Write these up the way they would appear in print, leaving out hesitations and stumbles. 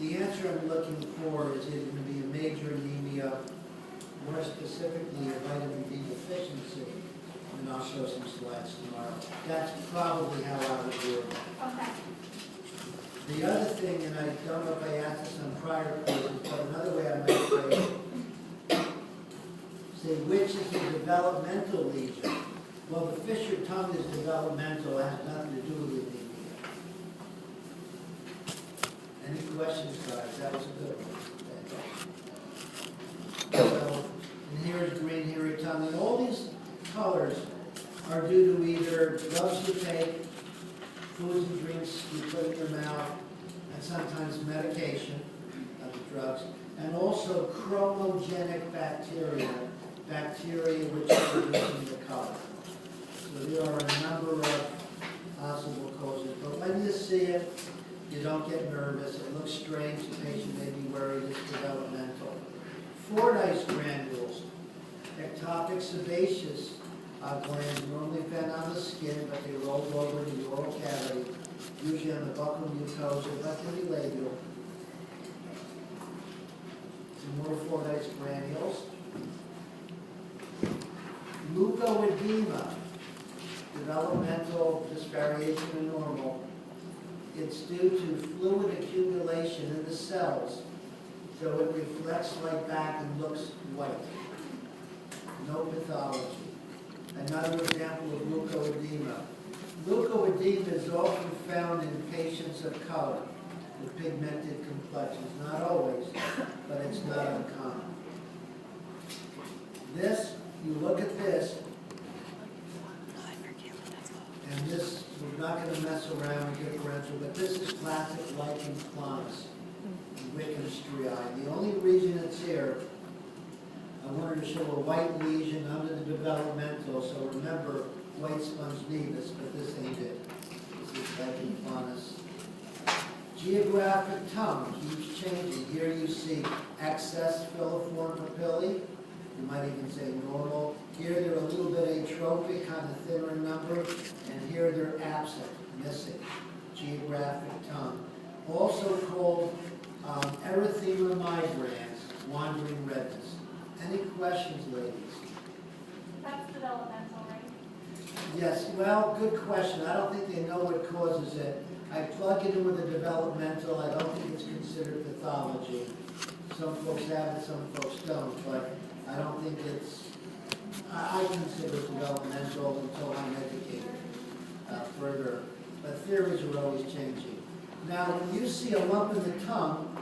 The answer I'm looking for is either going to be a major anemia, more specifically a vitamin D deficiency, and I'll show some slides tomorrow. That's probably how I would do it. Okay. The other thing, and I don't know if I asked this on prior courses, but another way I might say which is a developmental lesion. Well, the fissure tongue is developmental, it has nothing to do with anemia. Any questions, guys? That was a good one. So, and here is green, here is tongue, and all these colors are due to either drugs you take, foods and drinks you put in your mouth, and sometimes medication, drugs, and also chromogenic bacteria, bacteria which are producing the color. So there are a number of possible causes, but when you see it, you don't get nervous. It looks strange. The patient may be worried it's developmental. Fordyce granules, ectopic sebaceous glands normally found on the skin, but they roll over the oral cavity, usually on the buccal mucosa, but can be labial. Some more Fordyce granules. Leukoedema, developmental, just variation in normal. It's due to fluid accumulation in the cells, so it reflects right back and looks white. No pathology. Another example of leukoedema. Leukoedema is often found in patients of color with pigmented complexions. Not always, but it's not uncommon. This, you look at this, and this, we're not going to mess around with differential, but this is classic lichen planus, Wickham striae. The only reason it's here, I wanted to show a white lesion under the developmental, so remember white sponge nevus, but this ain't it. This is lichen planus. Geographic tongue keeps changing. Here you see excess filiform papillae. You might even say normal. Here they're a little bit atrophic, kind of thinner in number, and here they're absent, missing. Geographic tongue. Also called erythema migrans, wandering redness. Any questions, ladies? That's developmental, right? Yes, well, good question. I don't think they know what causes it. I plug it in with a developmental. I don't think it's considered pathology. Some folks have it, some folks don't, but I don't think it's, I consider it developmental until I'm educated further. But theories are always changing. Now, when you see a lump in the tongue,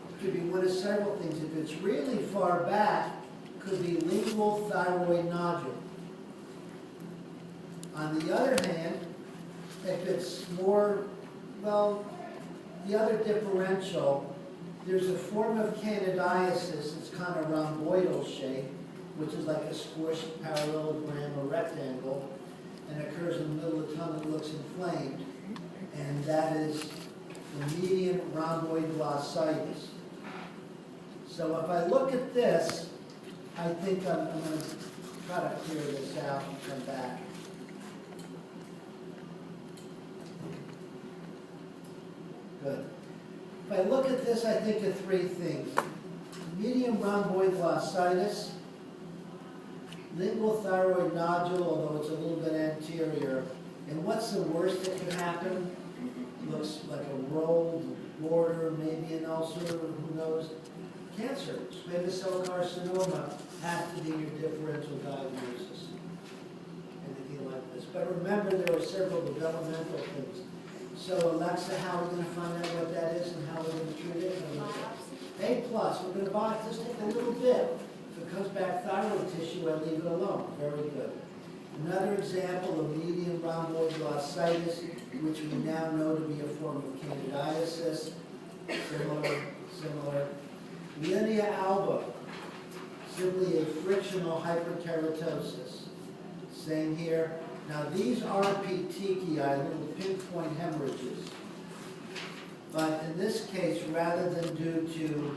it could be one of several things. If it's really far back, it could be lingual thyroid nodule. On the other hand, if it's more, well, the other differential, there's a form of candidiasis, it's kind of rhomboidal shape, which is like a squished parallelogram or rectangle, and occurs in the middle of the tongue and looks inflamed. And that is the median rhomboid glossitis. So if I look at this, I think I'm going to try to clear this out and come back. Good. If I look at this, I think of three things. Medium rhomboid glossitis, lingual thyroid nodule, although it's a little bit anterior. And what's the worst that can happen? Looks like a rolled border, maybe an ulcer, who knows? Cancer, squamous cell carcinoma, has to be your differential diagnosis. Anything like this. But remember, there are several developmental things. So Alexa, how are we going to find out what that is and how we're going to treat it? A+, we're going to buy just take a little bit. If it comes back thyroid tissue, I leave it alone. Very good. Another example of median rhomboid glossitis, which we now know to be a form of candidiasis. Similar. Linea alba, simply a frictional hyperkeratosis. Same here. Now these are petechiae, little pinpoint hemorrhages. But in this case, rather than due to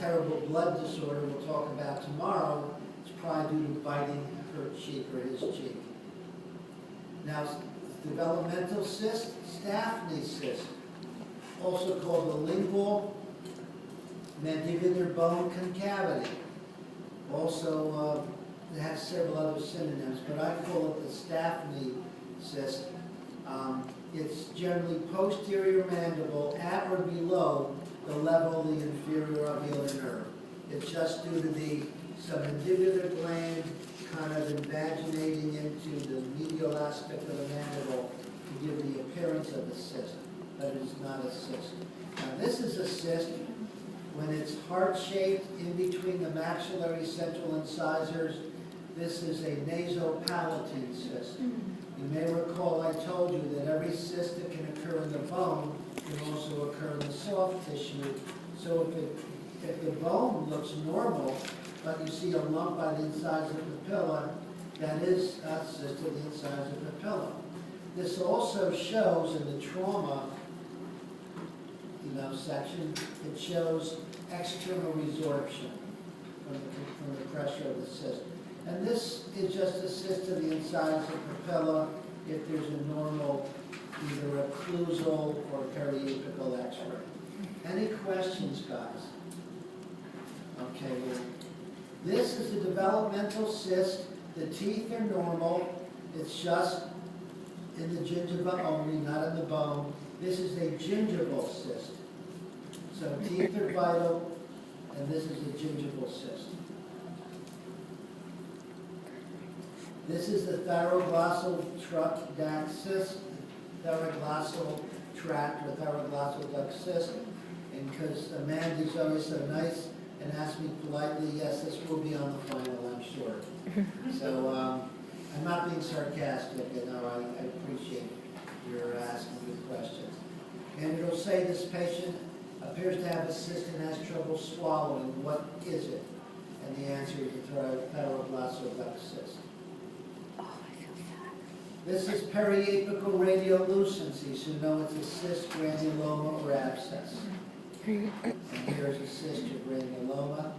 terrible blood disorder we'll talk about tomorrow, it's probably due to biting her cheek or his cheek. Now, developmental cyst, Staphy's cyst, also called the lingual mandibular bone concavity. Also, it has several other synonyms, but I call it the Staphny cyst. It's generally posterior mandible at or below the level of the inferior alveolar nerve. It's just due to the submandibular gland kind of invaginating into the medial aspect of the mandible to give the appearance of a cyst, but it is not a cyst. Now, this is a cyst when it's heart-shaped in between the maxillary central incisors. This is a nasopalatine cyst. You may recall I told you that every cyst that can occur in the bone can also occur in the soft tissue. So if the bone looks normal, but you see a lump by the incisor papilla, that is a cyst of the incisor papilla. This also shows in the trauma section, it shows external resorption from the pressure of the cyst. And this is just a cyst of the incisor papilla if there's a normal, either occlusal or periapical x-ray. Any questions, guys? Okay, well, this is a developmental cyst. The teeth are normal. It's just in the gingiva only, not in the bone. This is a gingival cyst. So teeth are vital, and this is a gingival cyst. This is the thyroglossal duct cyst, thyroglossal tract or thyroglossal duct cyst. And because Amanda's always so nice and asked me politely, yes, this will be on the final, I'm sure. So I'm not being sarcastic, I appreciate your asking good questions. And it'll say this patient appears to have a cyst and has trouble swallowing. What is it? And the answer is a thyroglossal duct cyst. This is periapical radiolucency, so you know it's a cyst, granuloma, or abscess. And here's a cyst or granuloma.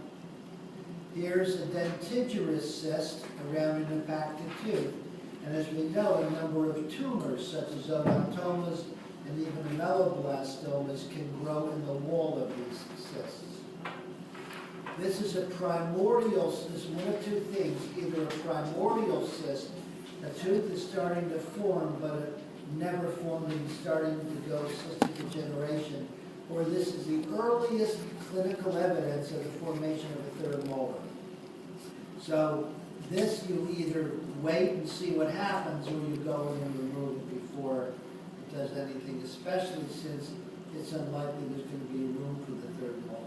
Here's a dentigerous cyst around an impacted tooth. And as we know, a number of tumors, such as odontomas and even ameloblastomas, can grow in the wall of these cysts. This is a primordial, this is one of two things, either a primordial cyst, a tooth is starting to form, but it never formed and starting to go cystic degeneration, or this is the earliest clinical evidence of the formation of a third molar. So this, you either wait and see what happens, or you go in and remove it before it does anything, especially since it's unlikely there's going to be room for the third molar.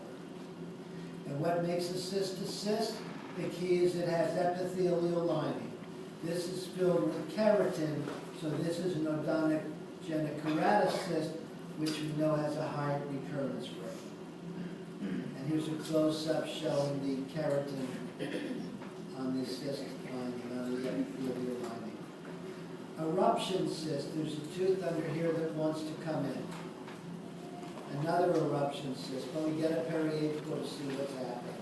And what makes a cyst? The key is it has epithelial lining. This is filled with keratin, so this is an odontogenic keratocyst, which we know has a high recurrence rate. And here's a close-up showing the keratin on the cyst lining, on the epithelial lining. Eruption cyst, there's a tooth under here that wants to come in. Another eruption cyst, but we get a periapical to see what's happening.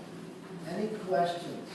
Any questions?